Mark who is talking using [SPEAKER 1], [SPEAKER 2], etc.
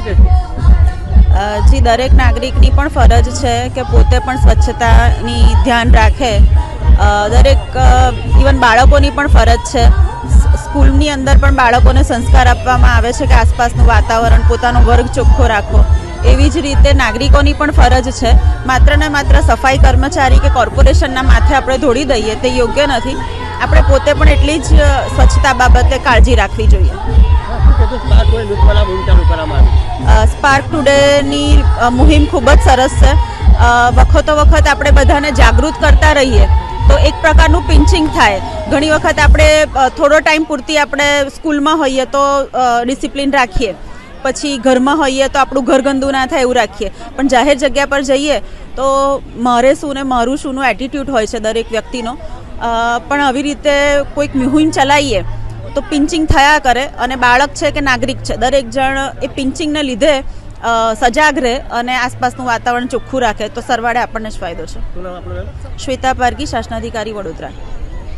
[SPEAKER 1] શકે છે?
[SPEAKER 2] જી, દરેક નાગરિકની પણ ફરજ છે કે પોતે પણ સ્વચ્છતાની ધ્યાન રાખે. દરેક ઇવન બાળકોની પણ ફરજ છે. સ્કૂલની અંદર પણ બાળકોને સંસ્કાર આપવામાં આવે છે કે આસપાસનું વાતાવરણ, પોતાનો વર્ગ ચોખ્ખો રાખવો. એવી જ રીતે નાગરિકોની પણ ફરજ છે. માત્ર ને માત્ર સફાઈ કર્મચારી કે કોર્પોરેશનના માથે આપણે ઢોળી દઈએ તે યોગ્ય નથી. આપણે પોતે પણ એટલી જ સ્વચ્છતા બાબતે કાળજી રાખવી જોઈએ. સ્પાર્ક ટુડેની મુહિમ ખૂબ જ સરસ છે. વખતો વખત આપણે બધાને જાગૃત કરતા રહીએ તો એક પ્રકારનું પિંચિંગ થાય. ઘણી વખત આપણે થોડો ટાઈમ પૂરતી આપણે સ્કૂલમાં હોઈએ તો ડિસિપ્લિન રાખીએ, પછી ઘરમાં હોઈએ તો આપણું ઘર ગંદુ ના થાય એવું રાખીએ, પણ જાહેર જગ્યા પર જઈએ તો મારે શું ને મારું શુંનો એટીટ્યૂડ હોય છે દરેક વ્યક્તિનો. પણ આવી રીતે કોઈક મુહિમ ચલાવીએ તો પિંચિંગ થયા કરે, અને બાળક છે કે નાગરિક છે દરેક જણ એ પિંચિંગને લીધે સજાગ રહે અને આસપાસનું વાતાવરણ ચોખ્ખું રાખે તો સરવાળે આપણને જ ફાયદો છે. શ્વેતા પારગી, શાસનાધિકારી, વડોદરા.